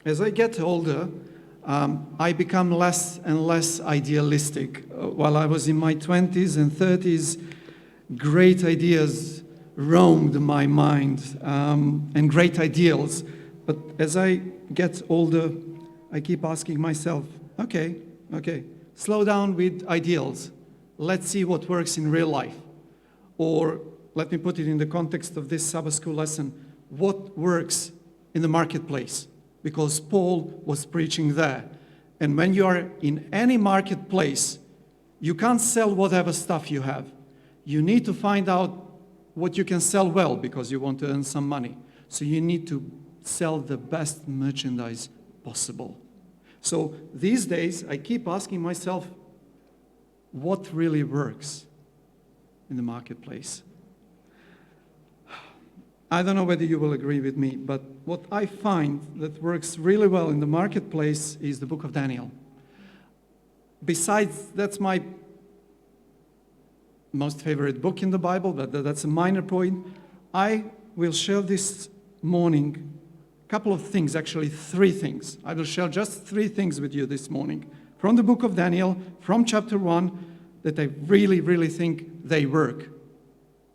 As I get older, I become less and less idealistic. While I was in my 20s and 30s, great ideas roamed my mind, and great ideals. But as I get older, I keep asking myself, okay, slow down with ideals. Let's see what works in real life. Or let me put it in the context of this Sabbath school lesson, what works in the marketplace? Because Paul was preaching there. And when you are in any marketplace, you can't sell whatever stuff you have. You need to find out what you can sell well because you want to earn some money. So you need to sell the best merchandise possible. So these days, I keep asking myself, what really works in the marketplace? I don't know whether you will agree with me, but what I find that works really well in the marketplace is the book of Daniel. Besides, that's my most favorite book in the Bible, but that's a minor point. I will share this morning a couple of things, actually 3 things. I will share just 3 things with you this morning from the book of Daniel, from chapter 1, that I really, really think they work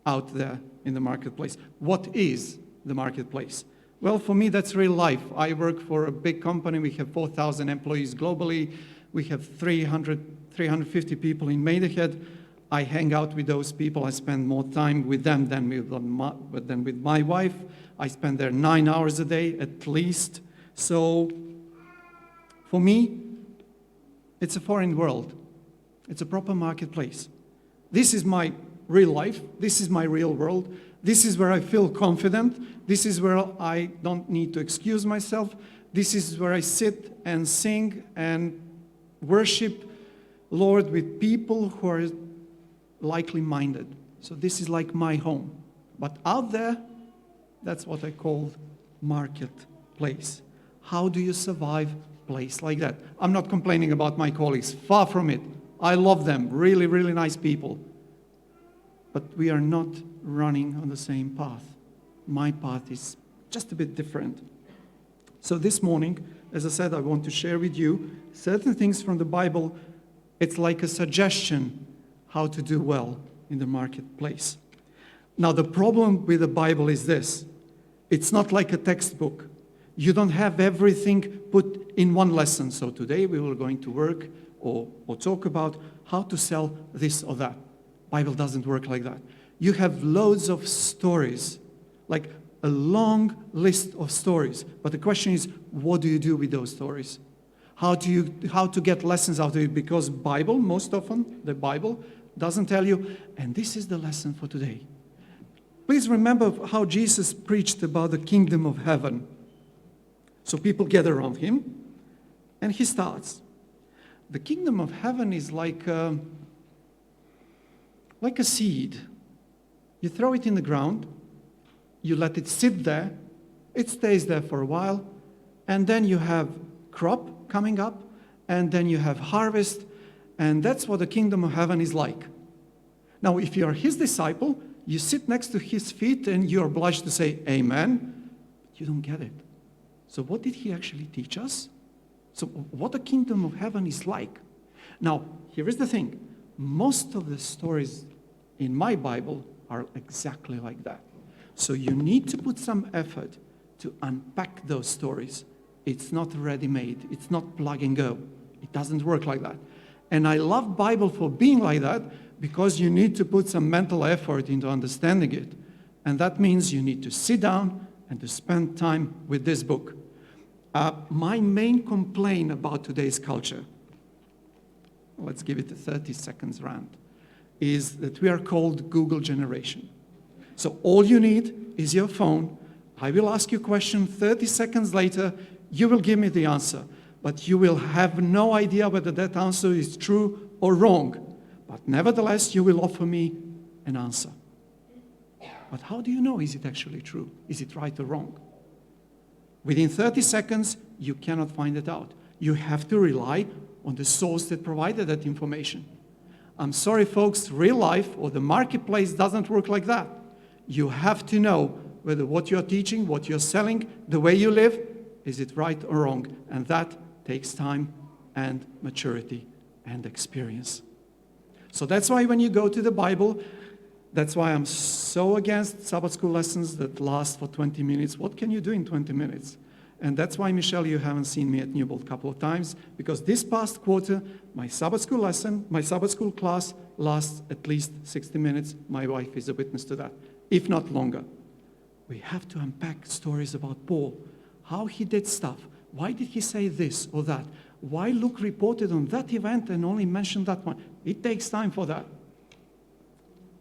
out there in the marketplace. What is the marketplace? Well, for me, that's real life. I work for a big company. We have 4,000 employees globally. We have 350 people in Maidenhead. I hang out with those people. I spend more time with them than with my wife. I spend there 9 hours a day at least. So for me, it's a foreign world. It's a proper marketplace. This is my real life. This is my real world. This is where I feel confident. This is where I don't need to excuse myself. This is where I sit and sing and worship Lord with people who are likely minded. So this is like my home. But out there, that's what I call marketplace. How do you survive a place like that? I'm not complaining about my colleagues. Far from it. I love them. Really, really nice people. But we are not running on the same path. My path is just a bit different. So this morning, as I said, I want to share with you certain things from the Bible. It's like a suggestion how to do well in the marketplace. Now, the problem with the Bible is this. It's not like a textbook. You don't have everything put in one lesson. So today we will going to work or talk about how to sell this or that. Bible doesn't work like that. You have loads of stories, like a long list of stories. But the question is, what do you do with those stories? How to get lessons out of it? Because Bible, most often, the Bible doesn't tell you, and this is the lesson for today. Please remember how Jesus preached about the kingdom of heaven. So people gather around him, and he starts. The kingdom of heaven is like a seed. You throw it in the ground, you let it sit there, it stays there for a while, and then you have crop coming up, and then you have harvest, and that's what the kingdom of heaven is like. Now, if you are his disciple, you sit next to his feet and you're obliged to say, Amen. You don't get it. So what did he actually teach us? So what the kingdom of heaven is like. Now, here is the thing. Most of the stories in my Bible are exactly like that. So you need to put some effort to unpack those stories. It's not ready-made. It's not plug and go. It doesn't work like that. And I love Bible for being like that because you need to put some mental effort into understanding it. And that means you need to sit down and to spend time with this book. My main complaint about today's culture, let's give it a 30 seconds rant, is that we are called Google generation. So all you need is your phone. I will ask you a question. 30 seconds later, you will give me the answer. But you will have no idea whether that answer is true or wrong. But nevertheless, you will offer me an answer. But how do you know is it actually true? Is it right or wrong? Within 30 seconds, you cannot find it out. You have to rely on the source that provided that information. I'm sorry, folks, real life or the marketplace doesn't work like that. You have to know whether what you're teaching, what you're selling, the way you live, Is it right or wrong? And that takes time and maturity and experience. So that's why when you go to the Bible, that's why I'm so against Sabbath school lessons that last for 20 minutes. What can you do in 20 minutes? And that's why, Michelle, you haven't seen me at Newbold a couple of times, because this past quarter, my Sabbath school class lasts at least 60 minutes. My wife is a witness to that, if not longer. We have to unpack stories about Paul, how he did stuff. Why did he say this or that? Why Luke reported on that event and only mentioned that one? It takes time for that.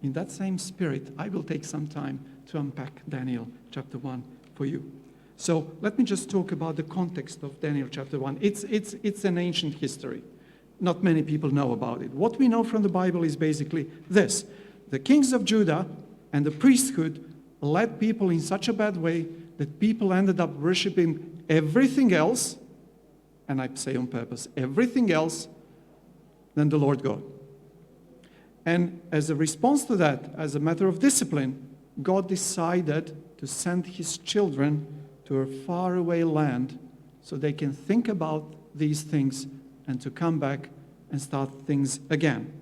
In that same spirit, I will take some time to unpack Daniel chapter 1 for you. So let me just talk about the context of Daniel chapter 1. It's an ancient history. Not many people know about it. What we know from the Bible is basically this. The kings of Judah and the priesthood led people in such a bad way that people ended up worshiping everything else, and I say on purpose, everything else than the Lord God. And as a response to that, as a matter of discipline, God decided to send his children to a faraway land so they can think about these things and to come back and start things again.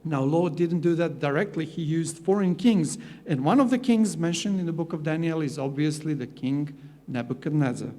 Now, Lord didn't do that directly. He used foreign kings. And one of the kings mentioned in the book of Daniel is obviously the king Nebuchadnezzar.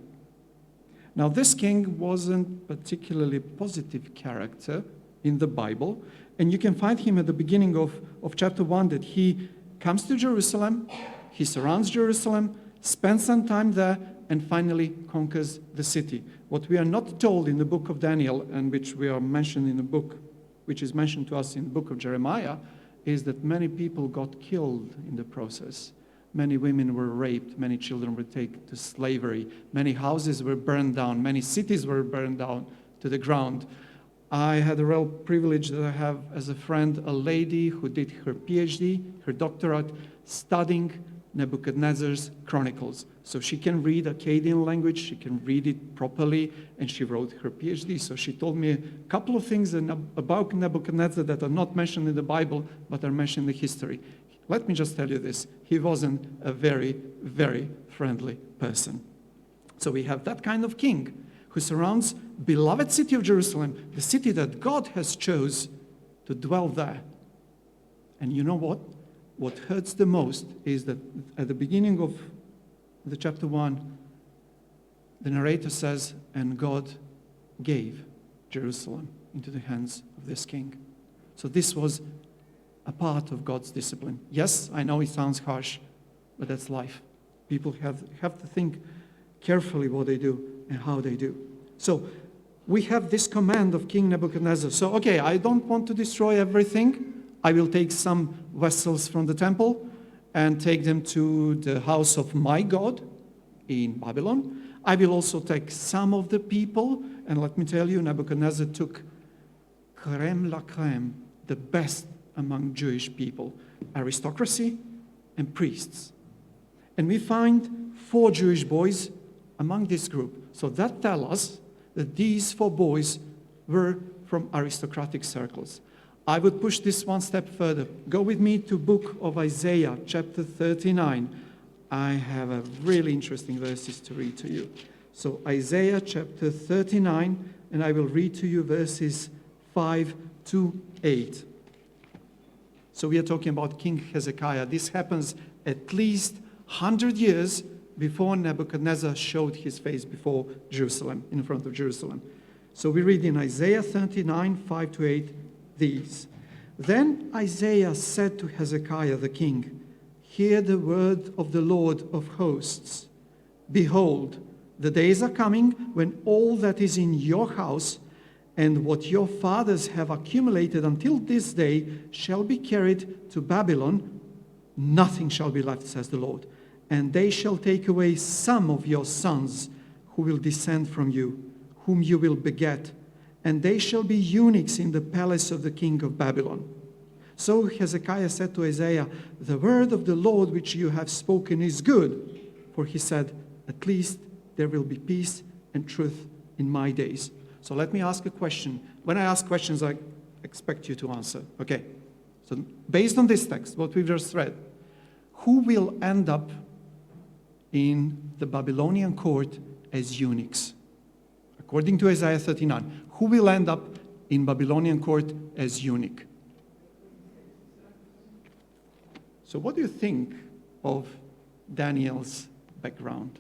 Now, this king wasn't particularly positive character in the Bible. And you can find him at the beginning of chapter 1 that he comes to Jerusalem, he surrounds Jerusalem, spends some time there, and finally conquers the city. What we are not told in the book of Daniel, and which we are mentioned in the book, which is mentioned to us in the book of Jeremiah, is that many people got killed in the process. Many women were raped, many children were taken to slavery, many houses were burned down, many cities were burned down to the ground. I had the real privilege that I have as a friend a lady who did her PhD, her doctorate, studying Nebuchadnezzar's chronicles. So she can read Akkadian language, she can read it properly, and she wrote her PhD. So she told me a couple of things about Nebuchadnezzar that are not mentioned in the Bible, but are mentioned in the history. Let me just tell you this. He wasn't a very, very friendly person. So we have that kind of king who surrounds beloved city of Jerusalem, the city that God has chose to dwell there. And you know what? What hurts the most is that at the beginning of the chapter 1, the narrator says, and God gave Jerusalem into the hands of this king. So this was a part of God's discipline. Yes, I know it sounds harsh, but that's life. People have to think carefully what they do and how they do. So we have this command of King Nebuchadnezzar. So, okay, I don't want to destroy everything. I will take some vessels from the temple and take them to the house of my God in Babylon. I will also take some of the people, and let me tell you, Nebuchadnezzar took crème la crème, the best among Jewish people, aristocracy and priests. And we find 4 Jewish boys among this group. So that tells us that these 4 boys were from aristocratic circles. I would push this one step further. Go with me to book of Isaiah, chapter 39. I have a really interesting verses to read to you. So Isaiah chapter 39, and I will read to you verses 5 to 8. So we are talking about King Hezekiah. This happens at least 100 years before Nebuchadnezzar showed his face before Jerusalem, in front of Jerusalem. So we read in Isaiah 39, 5 to 8, these. Then Isaiah said to Hezekiah the king, hear the word of the Lord of hosts. Behold, the days are coming when all that is in your house and what your fathers have accumulated until this day shall be carried to Babylon. Nothing shall be left, says the Lord. And they shall take away some of your sons who will descend from you, whom you will beget, and they shall be eunuchs in the palace of the king of Babylon. So Hezekiah said to Isaiah, the word of the Lord which you have spoken is good. For he said, at least there will be peace and truth in my days. So let me ask a question. When I ask questions, I expect you to answer. Okay. So based on this text, what we've just read, who will end up in the Babylonian court as eunuchs. According to Isaiah 39, who will end up in Babylonian court as eunuch? So what do you think of Daniel's background?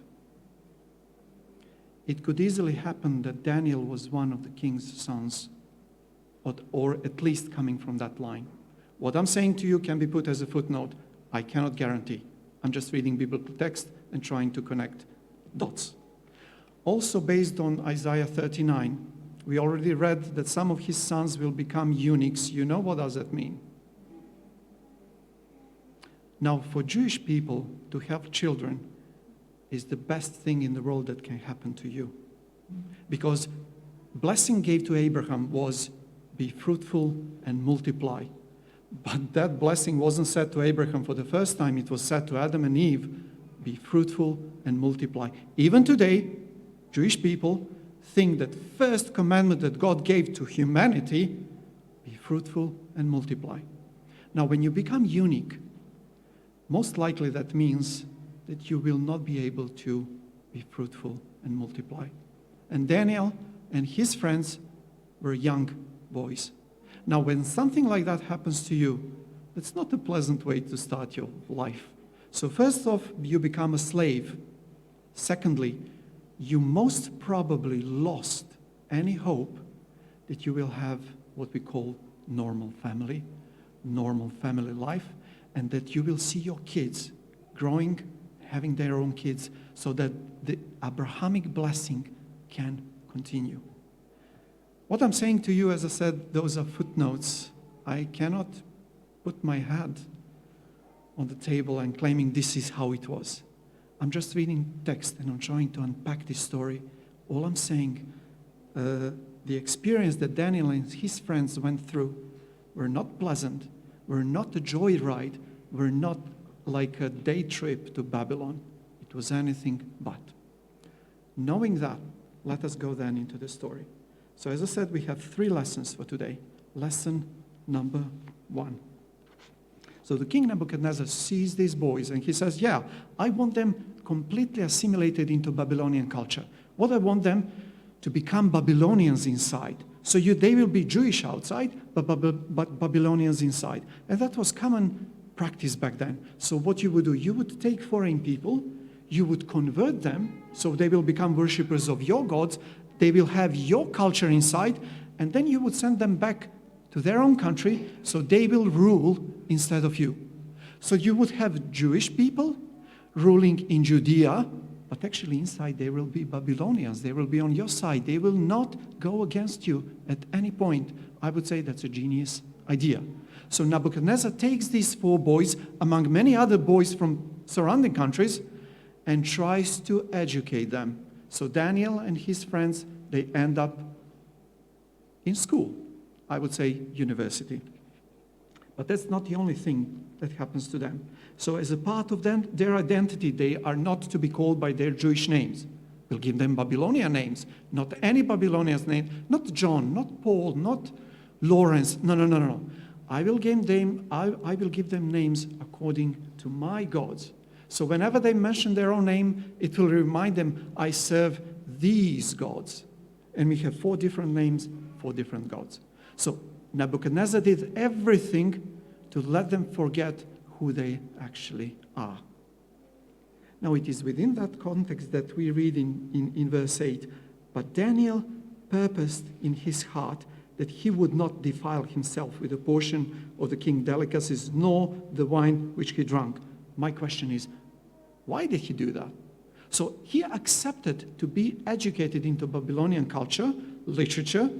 It could easily happen that Daniel was one of the king's sons, or at least coming from that line. What I'm saying to you can be put as a footnote. I cannot guarantee. I'm just reading biblical text and trying to connect dots. Also, based on Isaiah 39, we already read that some of his sons will become eunuchs. You know what does that mean? Now, for Jewish people to have children is the best thing in the world that can happen to you. Because blessing gave to Abraham was be fruitful and multiply. But that blessing wasn't said to Abraham for the first time. It was said to Adam and Eve, be fruitful and multiply. Even today, Jewish people think that first commandment that God gave to humanity, be fruitful and multiply. Now, when you become eunuch, most likely that means that you will not be able to be fruitful and multiply. And Daniel and his friends were young boys. Now, when something like that happens to you, that's not a pleasant way to start your life. So first off, you become a slave. Secondly, you most probably lost any hope that you will have what we call normal family life, and that you will see your kids growing, having their own kids, so that the Abrahamic blessing can continue. What I'm saying to you, as I said, those are footnotes. I cannot put my head on the table and claiming this is how it was. I'm just reading text and I'm trying to unpack this story. All I'm saying, the experience that Daniel and his friends went through were not pleasant, were not a joyride, were not like a day trip to Babylon. It was anything but. Knowing that, let us go then into the story. So as I said, we have 3 lessons for today. Lesson number 1. So the king Nebuchadnezzar sees these boys and he says, yeah, I want them completely assimilated into Babylonian culture. What I want them to become Babylonians inside. So they will be Jewish outside, but Babylonians inside. And that was common practice back then. So what you would do, you would take foreign people, you would convert them, so they will become worshippers of your gods, they will have your culture inside, and then you would send them back to their own country, so they will rule instead of you. So you would have Jewish people ruling in Judea, but actually inside they will be Babylonians. They will be on your side. They will not go against you at any point. I would say that's a genius idea. So Nebuchadnezzar takes these 4 boys, among many other boys from surrounding countries, and tries to educate them. So Daniel and his friends, they end up in school. I would say university. But that's not the only thing that happens to them. So as a part of their identity, they are not to be called by their Jewish names. We'll give them Babylonian names, not any Babylonian name, not John, not Paul, not Lawrence. No. I will give them names according to my gods. So whenever they mention their own name, it will remind them, I serve these gods. And we have 4 different names, 4 different gods. So Nebuchadnezzar did everything to let them forget who they actually are. Now it is within that context that we read in verse 8, but Daniel purposed in his heart that he would not defile himself with a portion of the king's delicacies, nor the wine which he drank. My question is, why did he do that? So he accepted to be educated into Babylonian culture, literature,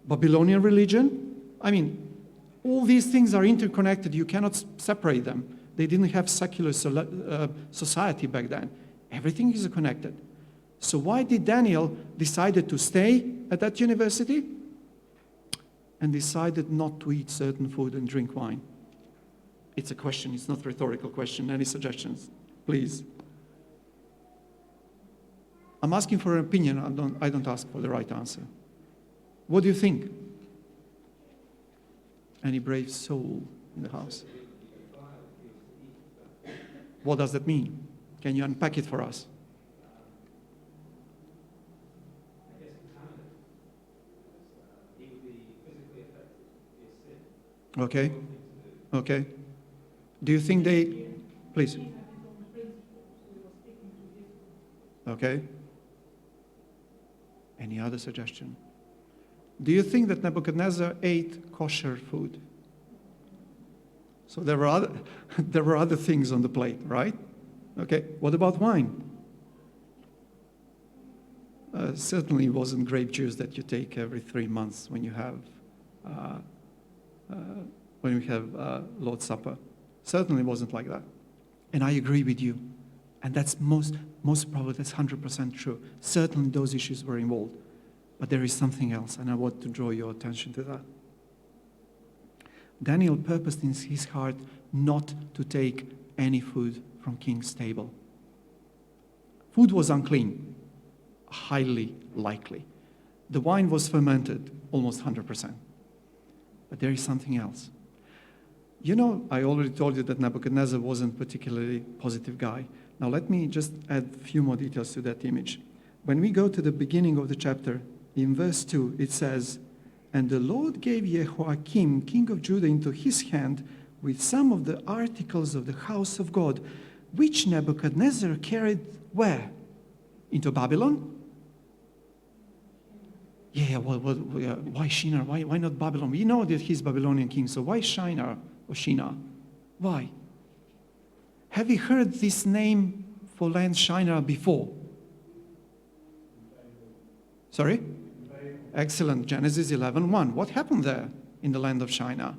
Babylonian religion. I mean, all these things are interconnected. You cannot separate them. They didn't have secular society back then. Everything is connected. So why did Daniel decide to stay at that university and decided not to eat certain food and drink wine? It's a question. It's not a rhetorical question. Any suggestions? Please. I'm asking for an opinion. I don't ask for the right answer. What do you think? Any brave soul in the house? What does that mean? Can you unpack it for us? Okay? Okay. Do you think they... Please. Okay. Any other suggestion? Do you think that Nebuchadnezzar ate kosher food? So there were other things on the plate, right? Okay. What about wine? Certainly it wasn't grape juice that you take every 3 months when you have Lord's Supper. Certainly wasn't like that. And I agree with you. And that's most probably, that's 100% true. Certainly those issues were involved. But there is something else, and I want to draw your attention to that. Daniel purposed in his heart not to take any food from king's table. Food was unclean, highly likely. The wine was fermented, almost 100%. But there is something else. You know, I already told you that Nebuchadnezzar wasn't a particularly positive guy. Now let me just add a few more details to that image. When we go to the beginning of the chapter, in verse 2, it says, "And the Lord gave Jehoiakim, king of Judah, into his hand with some of the articles of the house of God, which Nebuchadnezzar carried where? Into Babylon?" Why Shinar? Why not Babylon? We know that he's Babylonian king, so why Shinar or Shinar? Why? Have you heard this name for land Shinar before? Sorry? Excellent. Genesis 11:1. What happened there in the land of Shinar?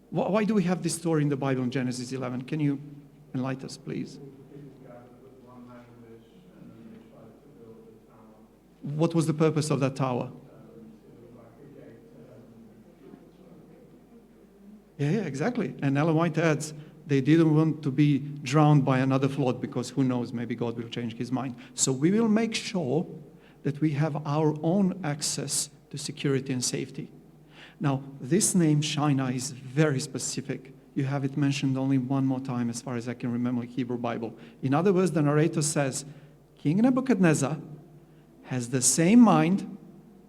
Why do we have this story in the Bible in Genesis 11? Can you enlighten us, please? What was the purpose of that tower? Yeah, exactly. And Ellen White adds, they didn't want to be drowned by another flood because who knows, maybe God will change his mind. So we will make sure that we have our own access to security and safety. Now, this name Shinar is very specific. You have it mentioned only one more time as far as I can remember in Hebrew Bible. In other words, the narrator says, King Nebuchadnezzar has the same mind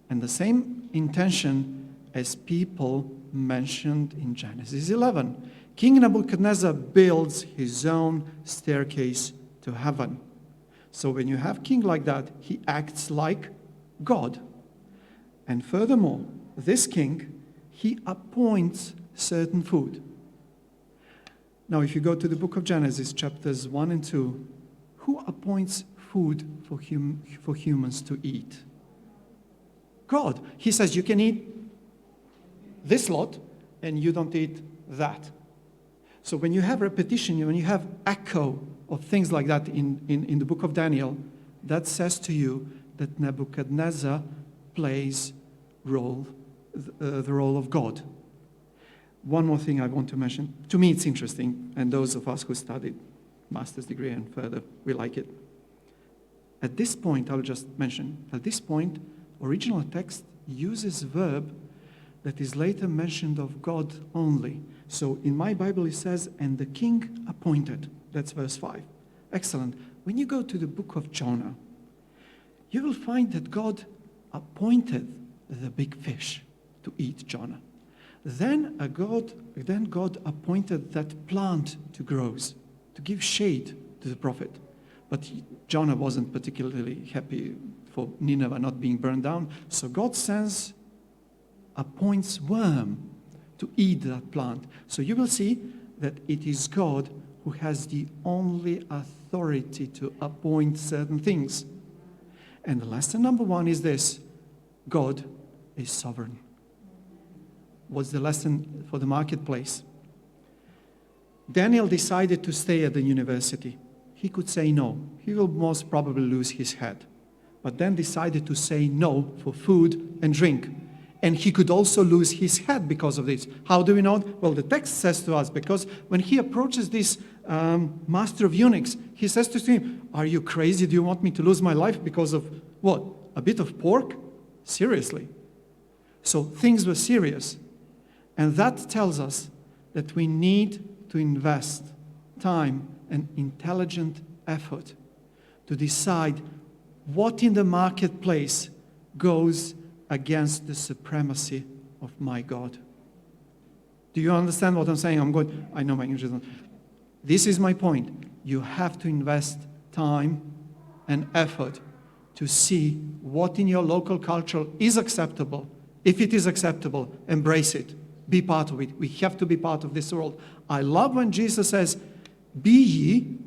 and the same intention as people mentioned in Genesis 11. King Nebuchadnezzar builds his own staircase to heaven. So when you have a king like that, he acts like God. And furthermore, this king, he appoints certain food. Now, if you go to the book of Genesis, chapters 1 and 2, who appoints food for humans to eat? God. He says you can eat this lot and you don't eat that. So when you have repetition, when you have echo of things like that in the book of Daniel, that says to you that Nebuchadnezzar plays the role of God. One more thing I want to mention. To me it's interesting, and those of us who studied master's degree and further, we like it. At this point, I'll just mention, at this point, original text uses verb that is later mentioned of God only. So in my Bible it says, and the king appointed. That's verse 5. Excellent. When you go to the book of Jonah, you will find that God appointed the big fish to eat Jonah. Then God appointed that plant to grow, to give shade to the prophet. But Jonah wasn't particularly happy for Nineveh not being burned down. So God appoints worm to eat that plant. So you will see that it is God who has the only authority to appoint certain things. And the lesson number 1 is this: God is sovereign. What's the lesson for the marketplace? Daniel decided to stay at the university. He could say no. He will most probably lose his head. But then decided to say no for food and drink. And he could also lose his head because of this. How do we know? Well, the text says to us, because when he approaches this master of eunuchs, he says to him, "Are you crazy? Do you want me to lose my life because of what? A bit of pork?" Seriously. So things were serious. And that tells us that we need to invest time and intelligent effort to decide what in the marketplace goes against the supremacy of my God. Do you understand what I'm saying? I know my English is not. This is my point. You have to invest time and effort to see what in your local culture is acceptable. If it is acceptable, embrace it. Be part of it. We have to be part of this world. I love when Jesus says, be ye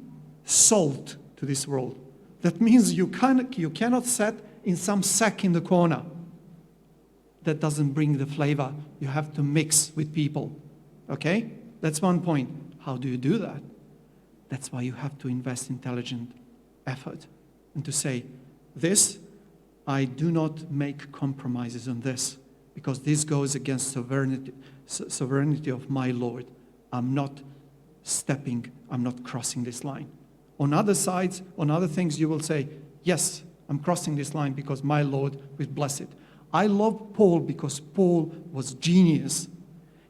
salt to this world. That means you cannot set in some sack in the corner. That doesn't bring the flavor. You have to mix with people. Okay? That's one point. How do you do that? That's why you have to invest intelligent effort and to say, this, I do not make compromises on this because this goes against sovereignty of my Lord. I'm not crossing this line. On other sides, on other things, you will say, yes, I'm crossing this line because my Lord will bless it. I love Paul because Paul was genius.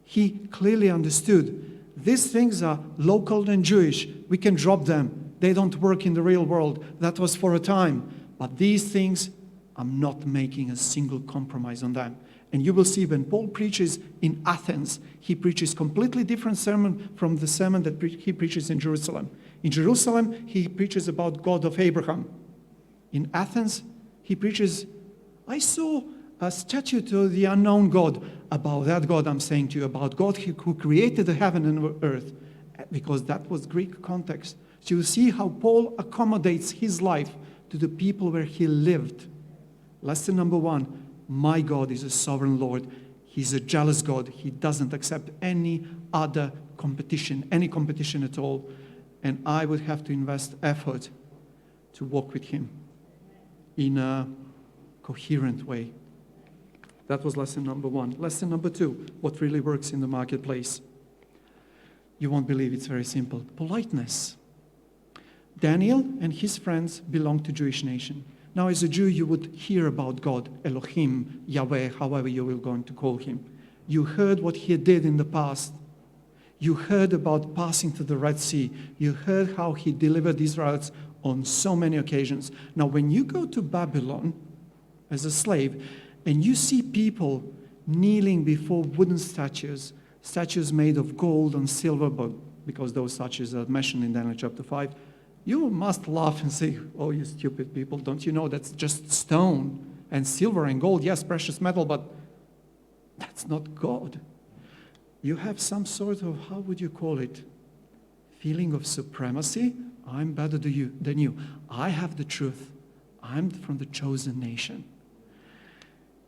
He clearly understood these things are local and Jewish. We can drop them. They don't work in the real world. That was for a time. But these things, I'm not making a single compromise on them. And you will see when Paul preaches in Athens, he preaches completely different sermon from the sermon that he preaches in Jerusalem. In Jerusalem, he preaches about God of Abraham. In Athens, he preaches, I saw a statue to the unknown God. About that God I'm saying to you, about God who created the heaven and earth, because that was Greek context. So you see how Paul accommodates his life to the people where he lived. Lesson number one, my God is a sovereign Lord. He's a jealous God. He doesn't accept any other competition, any competition at all. And I would have to invest effort to walk with him in a coherent way. That was lesson number one. Lesson number two, what really works in the marketplace. You won't believe it's very simple. Politeness. Daniel and his friends belonged to Jewish nation. Now, as a Jew, you would hear about God, Elohim, Yahweh, however you will going to call him. You heard what he did in the past. You heard about passing through the Red Sea. You heard how he delivered the Israelites on so many occasions. Now, when you go to Babylon as a slave, and you see people kneeling before wooden statues made of gold and silver, but because those statues are mentioned in Daniel chapter 5, you must laugh and say, oh, you stupid people, don't you know that's just stone and silver and gold? Yes, precious metal, but that's not God. You have some sort of, how would you call it, feeling of supremacy. I'm better than you. I have the truth. I'm from the chosen nation.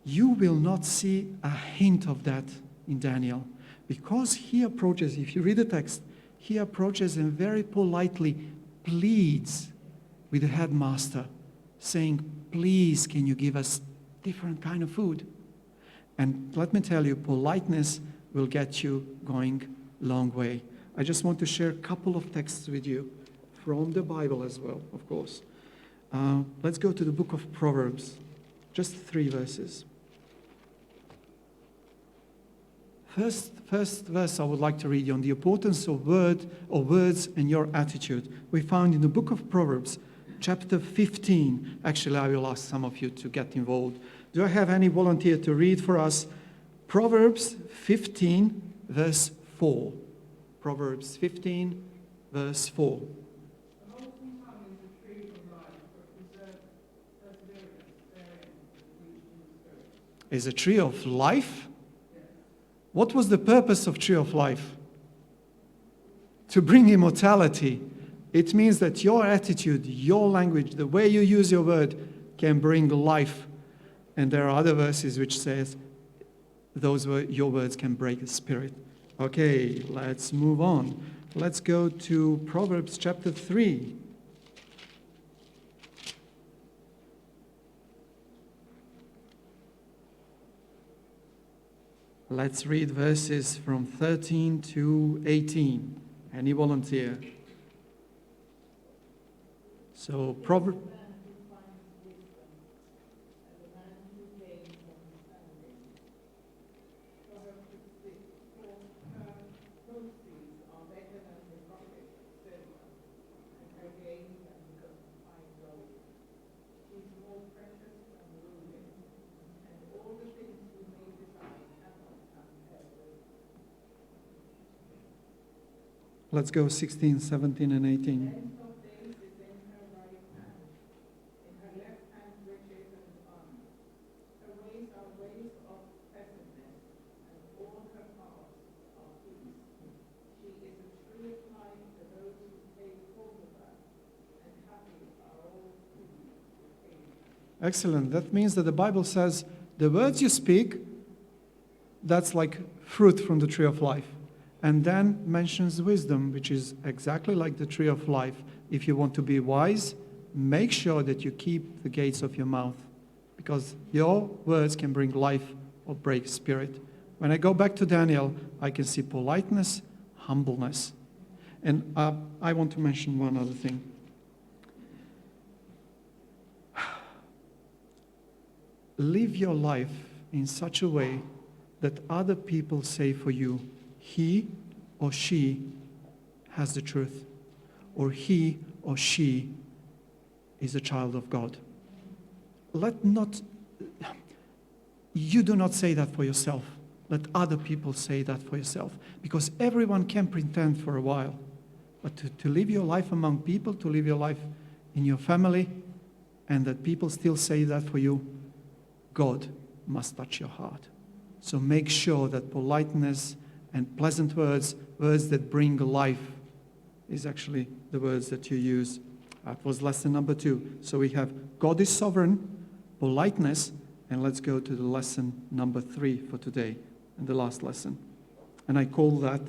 You will not see a hint of that in Daniel because he approaches, if you read the text, he approaches and very politely pleads with the headmaster saying, please, can you give us different kind of food? And let me tell you, politeness will get you going a long way. I just want to share a couple of texts with you from the Bible as well, of course. Let's go to the book of Proverbs, just 3 verses. First verse I would like to read you on the importance of words and your attitude. We found in the book of Proverbs, chapter 15. Actually, I will ask some of you to get involved. Do I have any volunteer to read for us Proverbs 15, verse 4? Proverbs 15, verse 4. Is a tree of life? What was the purpose of tree of life? To bring immortality. It means that your attitude, your language, the way you use your word can bring life. And there are other verses which says your words can break the spirit. Okay, let's move on. Let's go to Proverbs chapter 3. Let's read verses from 13 to 18. Any volunteer? So, Proverbs. Let's go 16, 17, and 18. Excellent. That means that the Bible says the words you speak, that's like fruit from the tree of life. And then mentions wisdom, which is exactly like the tree of life. If you want to be wise, make sure that you keep the gates of your mouth, because your words can bring life or break spirit. When I go back to Daniel, I can see politeness, humbleness. And I want to mention one other thing. Live your life in such a way that other people say for you, he or she has the truth, or he or she is a child of God. You do not say that for yourself. Let other people say that for yourself. Because everyone can pretend for a while. But to live your life among people, to live your life in your family, and that people still say that for you, God must touch your heart. So make sure that politeness and pleasant words, words that bring life, is actually the words that you use. That was lesson number 2. So we have God is sovereign, politeness, and let's go to the lesson number 3 for today, and the last lesson. And I call that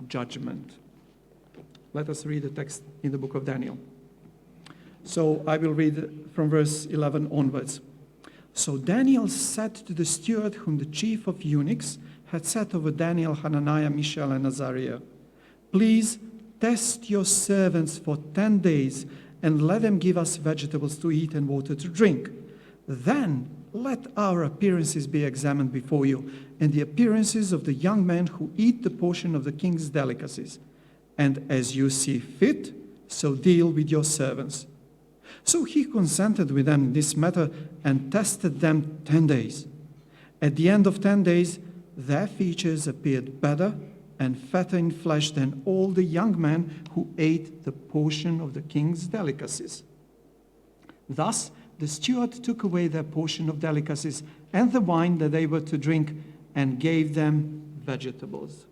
judgment. Let us read the text in the book of Daniel. So I will read from verse 11 onwards. So Daniel said to the steward whom the chief of eunuchs had set over Daniel, Hananiah, Mishael, and Azariah, please test your servants for 10 days and let them give us vegetables to eat and water to drink. Then let our appearances be examined before you, and the appearances of the young men who eat the portion of the king's delicacies. And as you see fit, so deal with your servants. So he consented with them in this matter and tested them 10 days. At the end of 10 days, their features appeared better and fatter in flesh than all the young men who ate the portion of the king's delicacies. Thus, the steward took away their portion of delicacies and the wine that they were to drink and gave them vegetables.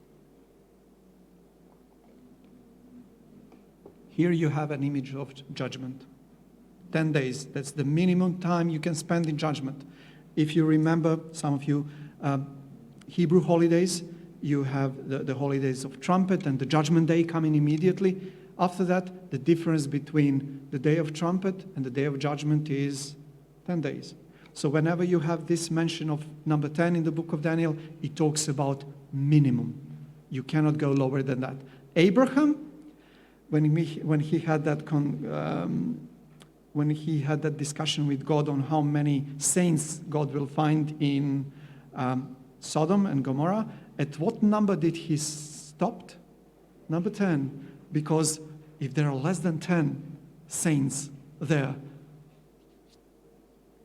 Here you have an image of judgment. 10 days, that's the minimum time you can spend in judgment. If you remember, some of you, Hebrew holidays, you have the holidays of trumpet and the judgment day coming immediately. After that, the difference between the day of trumpet and the day of judgment is 10 days. So whenever you have this mention of number 10 in the book of Daniel, it talks about minimum. You cannot go lower than that. Abraham, when he had that discussion with God on how many saints God will find in Sodom and Gomorrah, at what number did he stop? Number 10. Because if there are less than 10 saints there,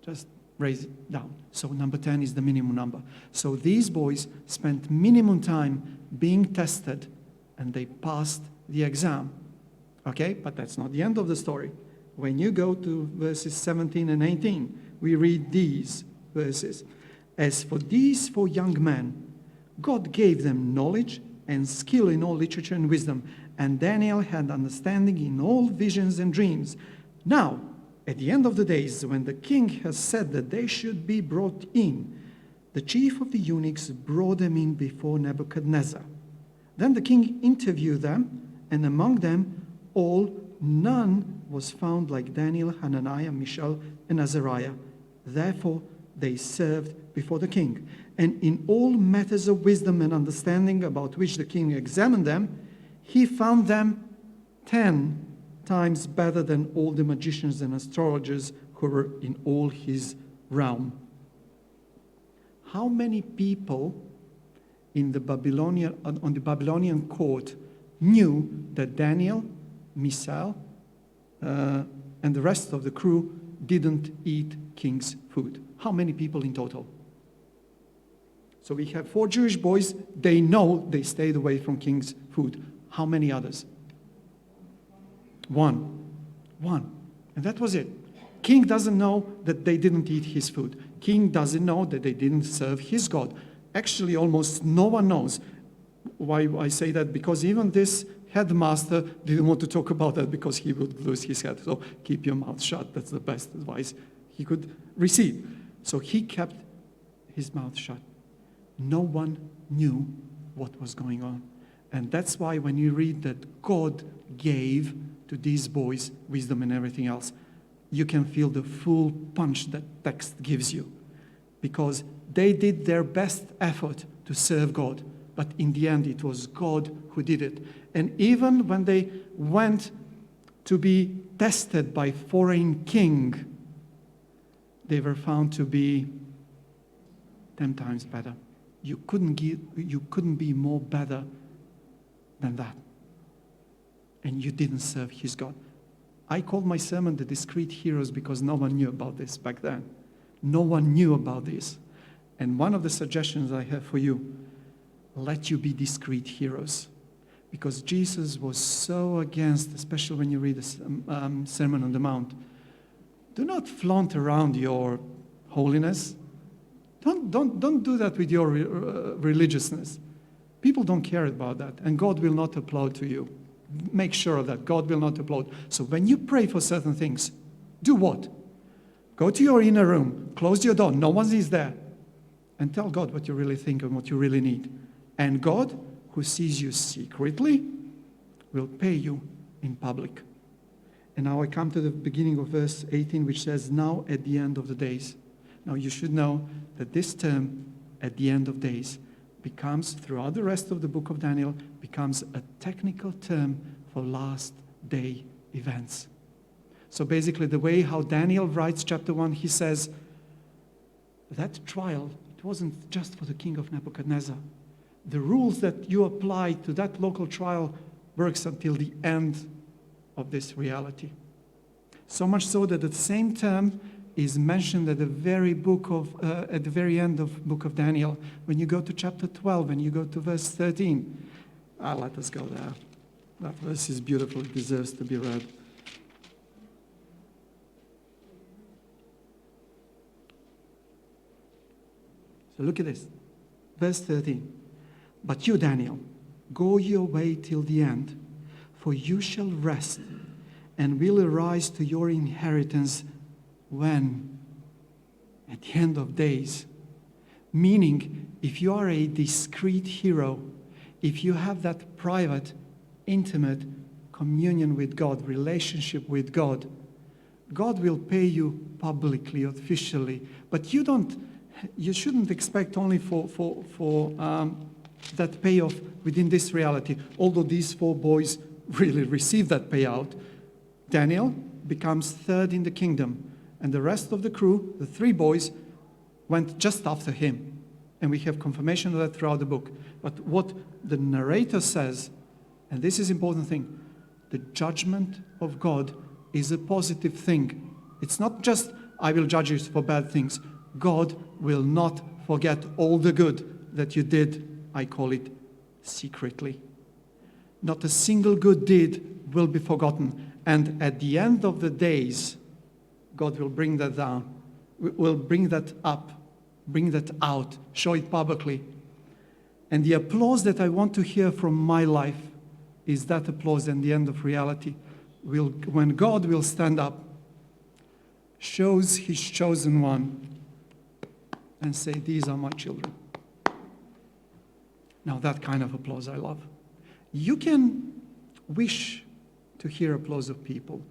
just raise it down. So number 10 is the minimum number. So these boys spent minimum time being tested, and they passed the exam. Okay, but that's not the end of the story. When you go to verses 17 and 18, we read these verses. As for these 4 young men, God gave them knowledge and skill in all literature and wisdom, and Daniel had understanding in all visions and dreams. Now, at the end of the days, when the king has said that they should be brought in, the chief of the eunuchs brought them in before Nebuchadnezzar. Then the king interviewed them, and among them all, none was found like Daniel, Hananiah, Mishael, and Azariah. Therefore, they served before the king. And in all matters of wisdom and understanding about which the king examined them, he found them 10 times better than all the magicians and astrologers who were in all his realm. How many people on the Babylonian court knew that Daniel, Mishael, and the rest of the crew didn't eat king's food? How many people in total? So we have 4 Jewish boys. They know they stayed away from king's food. How many others? One. And that was it. King doesn't know that they didn't eat his food. King doesn't know that they didn't serve his God. Actually, almost no one knows. Why I say that? Because even this headmaster didn't want to talk about that because he would lose his head. So keep your mouth shut. That's the best advice he could receive. So he kept his mouth shut. No one knew what was going on. And that's why when you read that God gave to these boys wisdom and everything else, you can feel the full punch that text gives you. Because they did their best effort to serve God. But in the end, it was God who did it. And even when they went to be tested by foreign king, they were found to be 10 times better. You couldn't be more better than that. And you didn't serve his God. I called my sermon the Discreet Heroes because no one knew about this back then. No one knew about this. And one of the suggestions I have for you, let you be discreet heroes. Because Jesus was so against, especially when you read the Sermon on the Mount, do not flaunt around your holiness. Don't do that with your religiousness. People don't care about that, and God will not applaud to you. Make sure of that. God will not applaud. So when you pray for certain things, do what? Go to your inner room, close your door, no one is there, and tell God what you really think and what you really need. And God, who sees you secretly, will pay you in public. And now I come to the beginning of verse 18, which says, now at the end of the days. Now you should know that this term, at the end of days, becomes, throughout the rest of the book of Daniel, becomes a technical term for last day events. So basically the way how Daniel writes chapter 1, he says, that trial, it wasn't just for the king of Nebuchadnezzar. The rules that you apply to that local trial works until the end of this reality. So much so that the same term is mentioned at the very end of book of Daniel. When you go to chapter 12 and you go to verse 13. Let us go there. That verse is beautiful. It deserves to be read. So look at this. Verse 13. But you, Daniel, go your way till the end, for you shall rest and will arise to your inheritance when? At the end of days. Meaning, if you are a discreet hero, if you have that private, intimate communion with God, relationship with God, God will pay you publicly, officially. But you shouldn't expect only for that payoff within this reality. Although these 4 boys really received that payout, Daniel becomes third in the kingdom. And the rest of the crew, the 3 boys, went just after him. And we have confirmation of that throughout the book. But what the narrator says, and this is an important thing, the judgment of God is a positive thing. It's not just, I will judge you for bad things. God will not forget all the good that you did, I call it, secretly. Not a single good deed will be forgotten. And at the end of the days, God will bring that down, will bring that up, bring that out, show it publicly. And the applause that I want to hear from my life is that applause at the end of reality. When God will stand up, shows his chosen one, and say, these are my children. Now that kind of applause I love. You can wish to hear applause of people,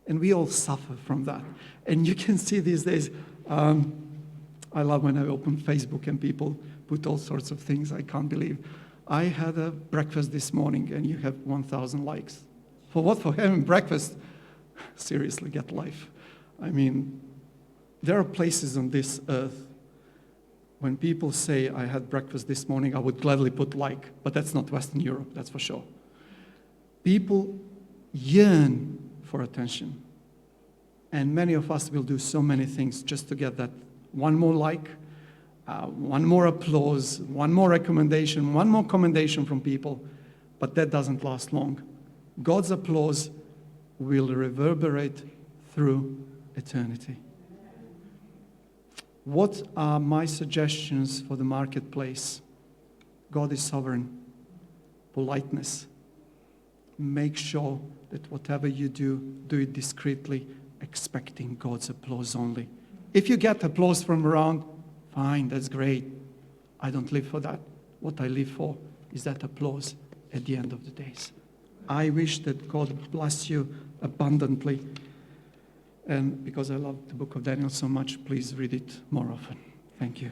and we all suffer from that. And you can see these days, I love when I open Facebook and people put all sorts of things I can't believe. I had a breakfast this morning and you have 1,000 likes. For what? For having breakfast? Seriously, get life. I mean, there are places on this earth when people say, I had breakfast this morning, I would gladly put like, but that's not Western Europe, that's for sure. People yearn for attention. And many of us will do so many things just to get that one more like, one more applause, one more recommendation, one more commendation from people. But that doesn't last long. God's applause will reverberate through eternity. What are my suggestions for the marketplace? God is sovereign. Politeness. Make sure that whatever you do, do it discreetly, expecting God's applause only. If you get applause from around, fine, that's great. I don't live for that. What I live for is that applause at the end of the days. I wish that God bless you abundantly. And because I love the book of Daniel so much, please read it more often. Thank you.